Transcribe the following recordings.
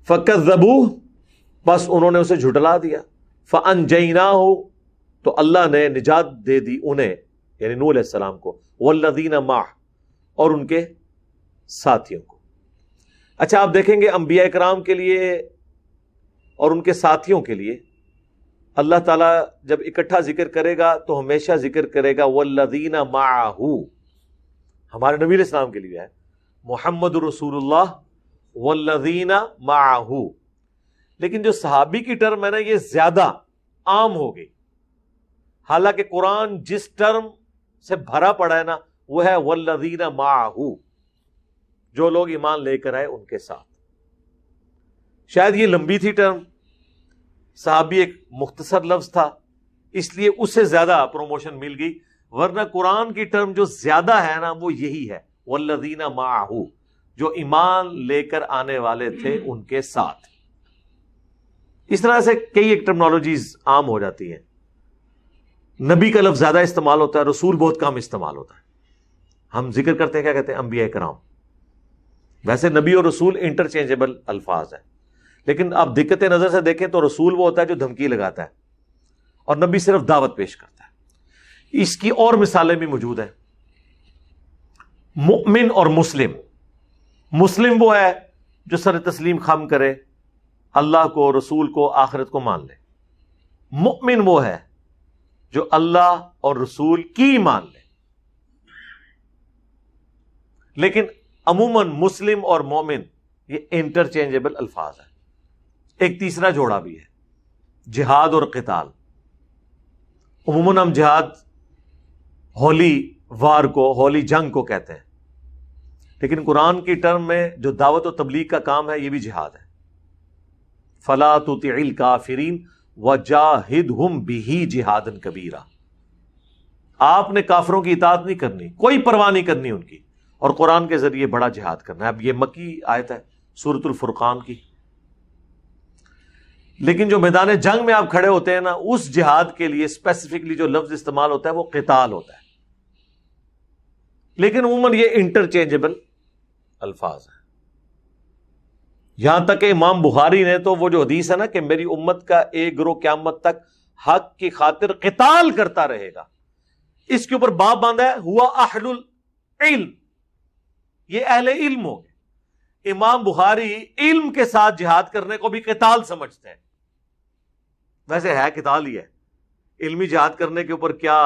فَكَذَّبُوهُ، بس انہوں نے اسے جھٹلا دیا، فَأَنْجَيْنَاهُ، تو اللہ نے نجات دے دی انہیں، یعنی نوح علیہ السلام کو، وَالَّذِينَ مَعَهُ، اور ان کے ساتھیوں کو۔ اچھا آپ دیکھیں گے انبیاء کرام کے لیے اور ان کے ساتھیوں کے لیے اللہ تعالیٰ جب اکٹھا ذکر کرے گا تو ہمیشہ ذکر کرے گا وَالَّذِينَ مَعَهُ، ہمارے نبی علیہ السلام کے لیے ہے محمد رسول اللہ وَالَّذِينَ مَعَهُ، لیکن جو صحابی کی ٹرم ہے نا یہ زیادہ عام ہو گئی، حالانکہ قرآن جس ٹرم سے بھرا پڑا ہے نا وہ ہے وَالَّذِينَ مَعَهُ، جو لوگ ایمان لے کر آئے ان کے ساتھ۔ شاید یہ لمبی تھی ٹرم، صحابی ایک مختصر لفظ تھا، اس لیے اس سے زیادہ پروموشن مل گئی، ورنہ قرآن کی ٹرم جو زیادہ ہے نا وہ یہی ہے وَالَّذِينَ مَعَهُ، جو ایمان لے کر آنے والے تھے ان کے ساتھ۔ اس طرح سے کئی ایک ٹرمنالوجیز عام ہو جاتی ہیں، نبی کا لفظ زیادہ استعمال ہوتا ہے، رسول بہت کم استعمال ہوتا ہے۔ ہم ذکر کرتے ہیں کیا کہتے ہیں انبیاء کرام، ویسے نبی اور رسول انٹرچینجبل الفاظ ہیں، لیکن آپ دقت نظر سے دیکھیں تو رسول وہ ہوتا ہے جو دھمکی لگاتا ہے اور نبی صرف دعوت پیش کرتا ہے۔ اس کی اور مثالیں بھی موجود ہیں، مؤمن اور مسلم۔ مسلم وہ ہے جو سر تسلیم خم کرے، اللہ کو، رسول کو، آخرت کو مان لے۔ مؤمن وہ ہے جو اللہ اور رسول کی مان لے۔ لیکن عموماً مسلم اور مومن یہ انٹرچینجبل الفاظ ہیں۔ ایک تیسرا جوڑا بھی ہے، جہاد اور قتال۔ عموماً ہم جہاد ہولی وار کو، ہولی جنگ کو کہتے ہیں، لیکن قرآن کی ٹرم میں جو دعوت و تبلیغ کا کام ہے یہ بھی جہاد ہے۔ فَلَا تُطِعِ الْكَافِرِينَ وَجَاهِدْهُمْ بِهِ جِهَادًا كَبِيرًا، آپ نے کافروں کی اطاعت نہیں کرنی، کوئی پرواہ نہیں کرنی ان کی، اور قرآن کے ذریعے بڑا جہاد کرنا ہے۔ اب یہ مکی آیت ہے سورۃ الفرقان کی، لیکن جو میدان جنگ میں آپ کھڑے ہوتے ہیں نا اس جہاد کے لیے اسپیسیفکلی جو لفظ استعمال ہوتا ہے وہ قتال ہوتا ہے، لیکن عموماً یہ انٹرچینجبل الفاظ ہیں۔ یہاں تک کہ امام بخاری نے تو وہ جو حدیث ہے نا کہ میری امت کا ایک گروہ قیامت تک حق کی خاطر قتال کرتا رہے گا، اس کے اوپر باب باندھا ہے ہوا اہل العلم، یہ اہل علم ہو گئے۔ امام بخاری علم کے ساتھ جہاد کرنے کو بھی قتال سمجھتے ہیں، ویسے ہے قتال ہی ہے۔ علمی جہاد کرنے کے اوپر کیا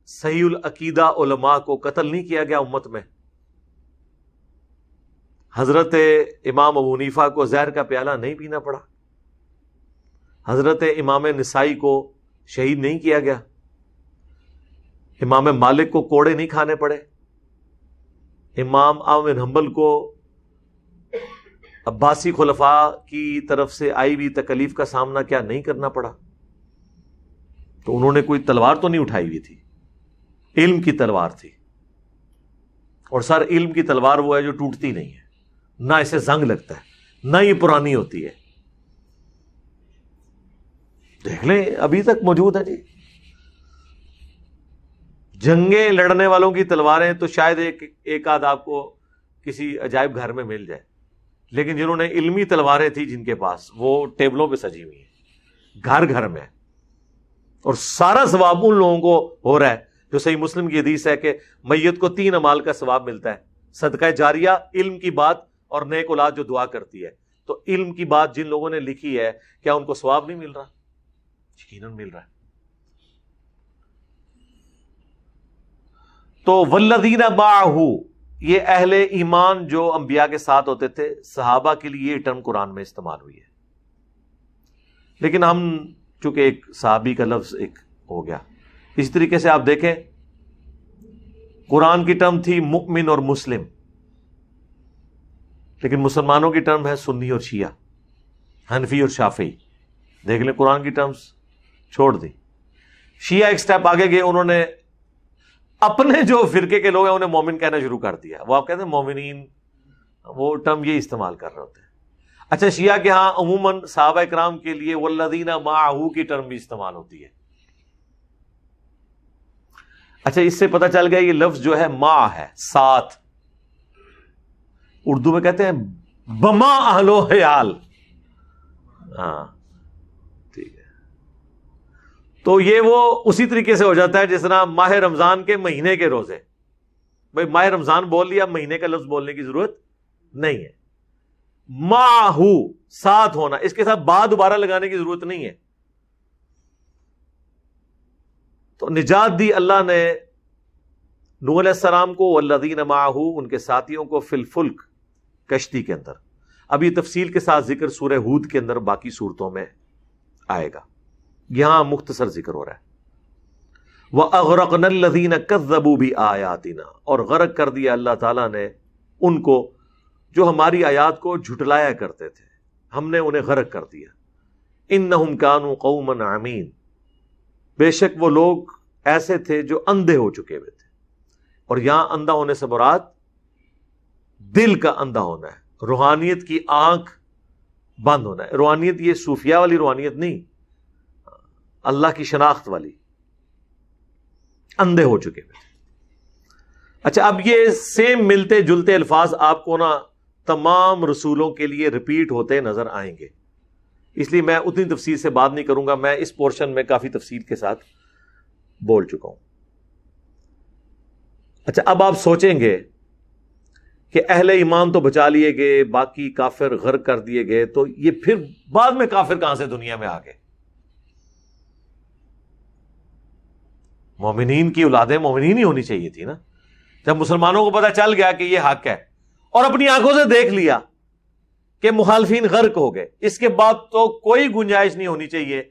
صحیح العقیدہ علماء کو قتل نہیں کیا گیا امت میں؟ حضرت امام ابو حنیفہ کو زہر کا پیالہ نہیں پینا پڑا، حضرت امام نسائی کو شہید نہیں کیا گیا، امام مالک کو کوڑے نہیں کھانے پڑے، امام احمد بن حنبل کو عباسی خلفاء کی طرف سے آئی ہوئی تکلیف کا سامنا کیا نہیں کرنا پڑا؟ تو انہوں نے کوئی تلوار تو نہیں اٹھائی ہوئی تھی، علم کی تلوار تھی، اور سر علم کی تلوار وہ ہے جو ٹوٹتی نہیں ہے، نہ اسے زنگ لگتا ہے، نہ یہ پرانی ہوتی ہے۔ دیکھ لیں ابھی تک موجود ہے جی، جنگیں لڑنے والوں کی تلواریں تو شاید ایک آدھ آپ کو کسی عجائب گھر میں مل جائے، لیکن جنہوں نے علمی تلواریں تھی جن کے پاس وہ ٹیبلوں پہ سجی ہوئی ہیں گھر گھر میں، اور سارا ثواب ان لوگوں کو ہو رہا ہے جو صحیح مسلم کی حدیث ہے کہ میت کو 3 اعمال کا ثواب ملتا ہے، صدقہ جاریہ، علم کی بات، اور نیک اولاد جو دعا کرتی ہے۔ تو علم کی بات جن لوگوں نے لکھی ہے کیا ان کو ثواب نہیں مل رہا؟ یقیناً مل رہا ہے۔ تو والذین معہ، یہ اہل ایمان جو انبیاء کے ساتھ ہوتے تھے، صحابہ کے لیے یہ ٹرم قرآن میں استعمال ہوئی ہے، لیکن ہم چونکہ ایک صحابی کا لفظ ایک ہو گیا، اس طریقے سے آپ دیکھیں قرآن کی ٹرم تھی مؤمن اور مسلم، لیکن مسلمانوں کی ٹرم ہے سنی اور شیعہ، حنفی اور شافعی۔ دیکھ لیں قرآن کی ٹرمز چھوڑ دی۔ شیعہ ایک سٹیپ آگے گئے، انہوں نے اپنے جو فرقے کے لوگ ہیں انہیں مومن کہنا شروع کر دیا، وہ آپ کہتے ہیں مومنین، وہ ٹرم یہ استعمال کر رہے ہوتے ہیں۔ اچھا شیعہ کے ہاں عموماً صحابہ اکرام کے لیے والذین معہ کی ٹرم بھی استعمال ہوتی ہے۔ اچھا اس سے پتہ چل گیا یہ لفظ جو ہے ما ہے، ساتھ، اردو میں کہتے ہیں بما اہلو حیال. ہاں ٹھیک ہے. تو یہ وہ اسی طریقے سے ہو جاتا ہے جس طرح ماہ رمضان کے مہینے کے روزے. بھائی ماہ رمضان بول لیا، مہینے کا لفظ بولنے کی ضرورت نہیں ہے. ماہو ساتھ ہونا، اس کے ساتھ با دوبارہ لگانے کی ضرورت نہیں ہے. تو نجات دی اللہ نے نوح علیہ السلام کو، والذین معہ ان کے ساتھیوں کو، فی الفلک کشتی کے اندر. اب یہ تفصیل کے ساتھ ذکر سورہ ہود کے اندر باقی صورتوں میں آئے گا، یہاں مختصر ذکر ہو رہا ہے. وَأَغْرَقْنَا الَّذِينَ كَذَّبُوا بِآيَاتِنَا، اور غرق کر دیا اللہ تعالیٰ نے ان کو جو ہماری آیات کو جھٹلایا کرتے تھے، ہم نے انہیں غرق کر دیا. إِنَّهُمْ كَانُوا قَوْمًا عَمِينَ، بے شک وہ لوگ ایسے تھے جو اندھے ہو چکے ہوئے تھے. اور یہاں اندھا ہونے سے مراد دل کا اندھا ہونا ہے، روحانیت کی آنکھ بند ہونا ہے. روحانیت یہ صوفیہ والی روحانیت نہیں، اللہ کی شناخت والی. اندھے ہو چکے ہوئے. اچھا، اب یہ سیم ملتے جلتے الفاظ آپ کو نا تمام رسولوں کے لیے ریپیٹ ہوتے نظر آئیں گے، اس لیے میں اتنی تفصیل سے بات نہیں کروں گا. میں اس پورشن میں کافی تفصیل کے ساتھ بول چکا ہوں. اچھا، اب آپ سوچیں گے کہ اہل ایمان تو بچا لیے گئے، باقی کافر غرق کر دیے گئے، تو یہ پھر بعد میں کافر کہاں سے دنیا میں آ گئے؟ مومنین کی اولادیں مومنین ہی ہونی چاہیے تھی نا. جب مسلمانوں کو پتہ چل گیا کہ یہ حق ہے اور اپنی آنکھوں سے دیکھ لیا کہ مخالفین غرق ہو گئے، اس کے بعد تو کوئی گنجائش نہیں ہونی چاہیے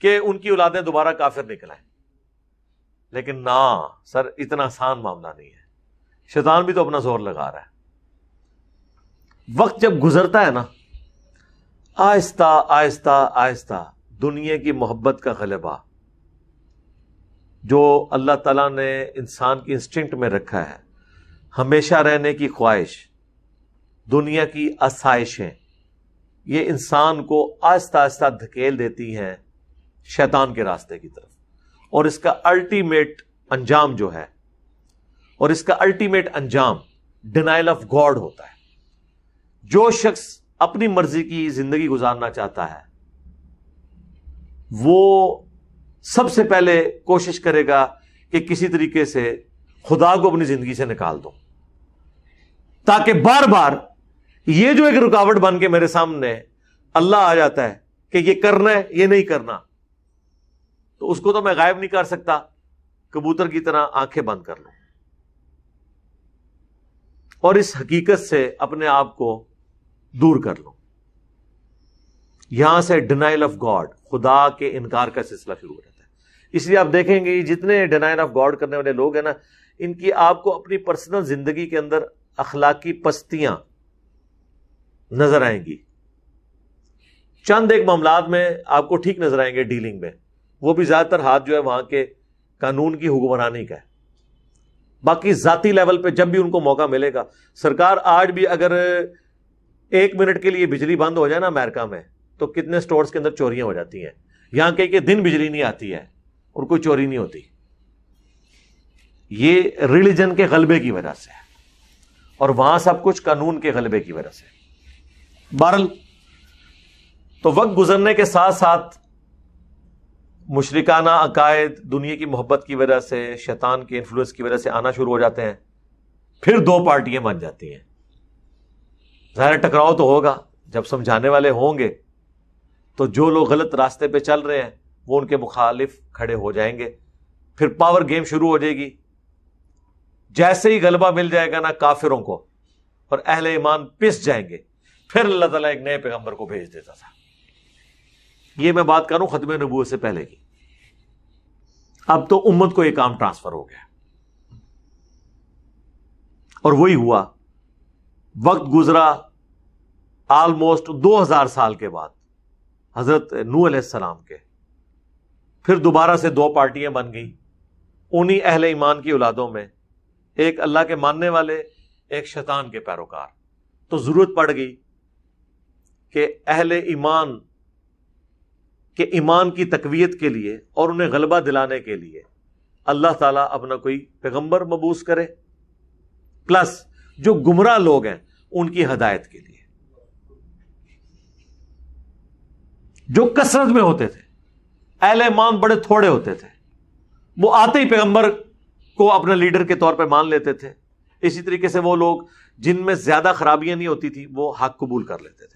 کہ ان کی اولادیں دوبارہ کافر نکل آئیں. لیکن نہ سر، اتنا آسان معاملہ نہیں ہے. شیطان بھی تو اپنا زور لگا رہا ہے. وقت جب گزرتا ہے نا، آہستہ آہستہ آہستہ دنیا کی محبت کا غلبہ جو اللہ تعالیٰ نے انسان کی انسٹنکٹ میں رکھا ہے، ہمیشہ رہنے کی خواہش، دنیا کی آسائشیں، یہ انسان کو آہستہ آہستہ دھکیل دیتی ہیں شیطان کے راستے کی طرف. اور اس کا الٹیمیٹ انجام جو ہے، اور اس کا الٹیمیٹ انجام ڈینائل آف گاڈ ہوتا ہے. جو شخص اپنی مرضی کی زندگی گزارنا چاہتا ہے وہ سب سے پہلے کوشش کرے گا کہ کسی طریقے سے خدا کو اپنی زندگی سے نکال دو، تاکہ بار بار یہ جو ایک رکاوٹ بن کے میرے سامنے اللہ آ جاتا ہے کہ یہ کرنا ہے، یہ نہیں کرنا، تو اس کو تو میں غائب نہیں کر سکتا. کبوتر کی طرح آنکھیں بند کر لوں اور اس حقیقت سے اپنے آپ کو دور کر لوں. یہاں سے ڈینائل آف گاڈ، خدا کے انکار کا سلسلہ شروع ہو جاتا ہے. اس لیے آپ دیکھیں گے جتنے ڈینائل آف گاڈ کرنے والے لوگ ہیں نا، ان کی آپ کو اپنی پرسنل زندگی کے اندر اخلاقی پستیاں نظر آئیں گی. چند ایک معاملات میں آپ کو ٹھیک نظر آئیں گے ڈیلنگ میں، وہ بھی زیادہ تر ہاتھ جو ہے وہاں کے قانون کی حکمرانی کا ہے. باقی ذاتی لیول پہ جب بھی ان کو موقع ملے گا، سرکار آج بھی اگر 1 منٹ کے لیے بجلی بند ہو جائے نا امریکہ میں، تو کتنے سٹورز کے اندر چوریاں ہو جاتی ہیں. یہاں کہ دن بجلی نہیں آتی ہے اور کوئی چوری نہیں ہوتی. یہ ریلیجن کے غلبے کی وجہ سے ہے، اور وہاں سب کچھ قانون کے غلبے کی وجہ سے. بہرحال تو وقت گزرنے کے ساتھ ساتھ مشرکانہ عقائد دنیا کی محبت کی وجہ سے، شیطان کے انفلوئنس کی وجہ سے آنا شروع ہو جاتے ہیں. پھر 2 پارٹیاں بن جاتی ہیں. ظاہر ٹکراؤ تو ہوگا، جب سمجھانے والے ہوں گے تو جو لوگ غلط راستے پہ چل رہے ہیں وہ ان کے مخالف کھڑے ہو جائیں گے. پھر پاور گیم شروع ہو جائے گی. جیسے ہی غلبہ مل جائے گا نا کافروں کو، اور اہل ایمان پس جائیں گے، پھر اللہ تعالیٰ ایک نئے پیغمبر کو بھیج دیتا تھا. یہ میں بات کروں ختم نبوت سے پہلے کی. اب تو امت کو یہ کام ٹرانسفر ہو گیا، اور وہی ہوا. وقت گزرا، آلموسٹ 2000 سال کے بعد حضرت نوح علیہ السلام کے، پھر دوبارہ سے 2 پارٹیاں بن گئیں. انہی اہل ایمان کی اولادوں میں ایک اللہ کے ماننے والے، ایک شیطان کے پیروکار. تو ضرورت پڑ گئی کہ اہل ایمان کے ایمان کی تقویت کے لیے اور انہیں غلبہ دلانے کے لیے اللہ تعالیٰ اپنا کوئی پیغمبر مبعوث کرے، پلس جو گمراہ لوگ ہیں ان کی ہدایت کے لیے. جو کثرت میں ہوتے تھے، اہل ایمان بڑے تھوڑے ہوتے تھے، وہ آتے ہی پیغمبر کو اپنے لیڈر کے طور پہ مان لیتے تھے. اسی طریقے سے وہ لوگ جن میں زیادہ خرابیاں نہیں ہوتی تھی وہ حق قبول کر لیتے تھے.